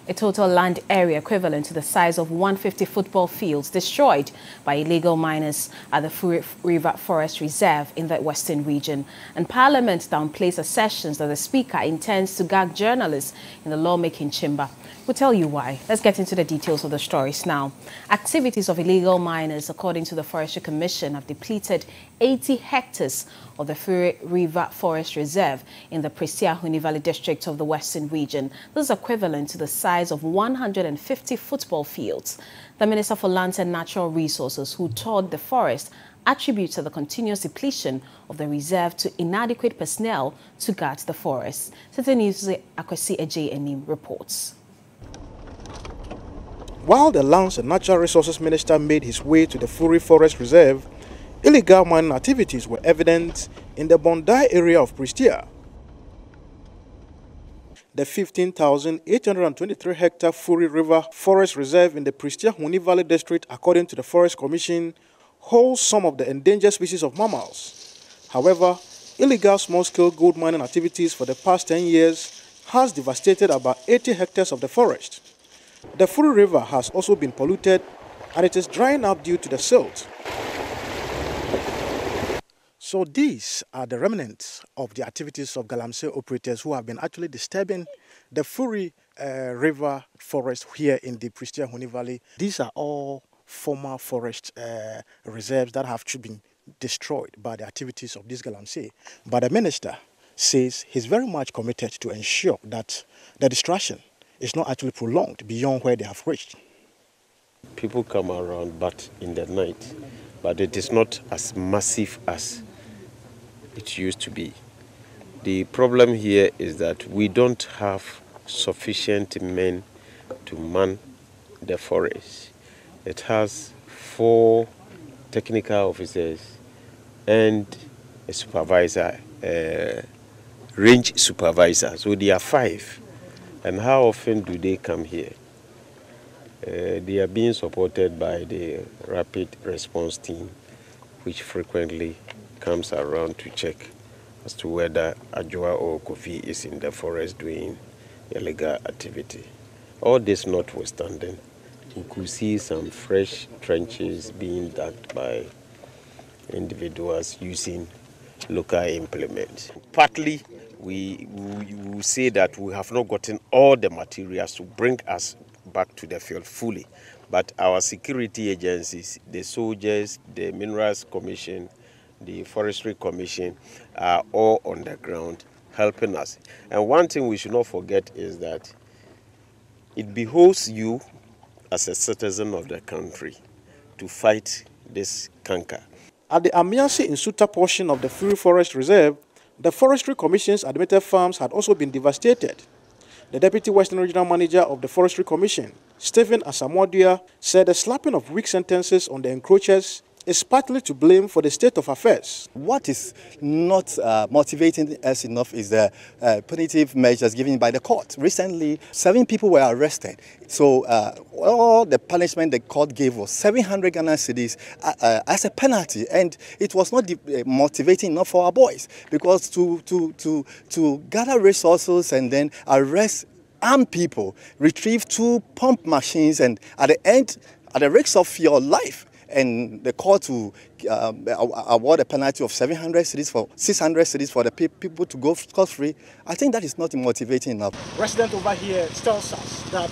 A total land area equivalent to the size of 150 football fields destroyed by illegal miners at the Fure River Forest Reserve in the western region. And Parliament downplays assertions that the Speaker intends to gag journalists in the lawmaking chamber. We'll tell you why. Let's get into the details of the stories now. Activities of illegal miners, according to the Forestry Commission, have depleted 80 hectares of the Fure River Forest Reserve in the Prestea-Hnui-Valley District of the western region. This is equivalent to the size of 150 football fields. The Minister for Lands and Natural Resources, who toured the forest, attributes the continuous depletion of the reserve to inadequate personnel to guard the forest. City News' Akwesi Eje-Enim reports. While the Lands and Natural Resources Minister made his way to the Fure Forest Reserve, illegal mining activities were evident in the Bondi area of Prestea. The 15,823 hectare Fure River Forest Reserve in the Prestea-Hnui-Valley District, according to the Forest Commission, holds some of the endangered species of mammals. However, illegal small-scale gold mining activities for the past 10 years has devastated about 80 hectares of the forest. The Fure River has also been polluted and it is drying up due to the silt. So these are the remnants of the activities of Galamsey operators who have been actually disturbing the Fure River forest here in the Prestea-Hnui-Valley. These are all former forest reserves that have been destroyed by the activities of this Galamsey. But the minister says he's very much committed to ensure that the destruction is not actually prolonged beyond where they have reached. People come around but in the night, but it is not as massive as it used to be. The problem here is that we don't have sufficient men to man the forest. It has 4 technical officers and a supervisor, range supervisor, so there are 5. And how often do they come here? They are being supported by the rapid response team, which frequently comes around to check as to whether Ajwa or Kofi is in the forest doing illegal activity. All this notwithstanding, you could see some fresh trenches being dug by individuals using local implements. Partly, we say that we have not gotten all the materials to bring us back to the field fully. But our security agencies, the soldiers, the Minerals Commission, the Forestry Commission are all on the ground helping us. And one thing we should not forget is that it behoves you as a citizen of the country to fight this canker. At the Amiasi in Suta portion of the Fure Forest Reserve, the Forestry Commission's admitted farms had also been devastated. The Deputy Western Regional Manager of the Forestry Commission, Stephen Asamoah, said the slapping of weak sentences on the encroachers is partly to blame for the state of affairs. What is not motivating us enough is the punitive measures given by the court. Recently, 7 people were arrested. So all the punishment the court gave was 700 Ghana cedis as a penalty, and it was not motivating enough for our boys, because to gather resources and then arrest armed people, retrieve 2 pump machines, and at the end, at the risk of your life, and the court to award a penalty of 700 cedis for 600 cedis for the people to go scot-free, I think that is not motivating enough. Resident over here tells us that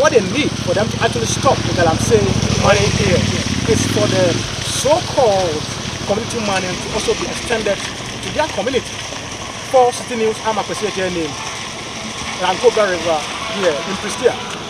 what they need for them to actually stop the Galamsey mining here is for the so-called community mining to also be extended to their community. For City News, I'm Akwesi Eje-Enim, and Fure River here in Prestea.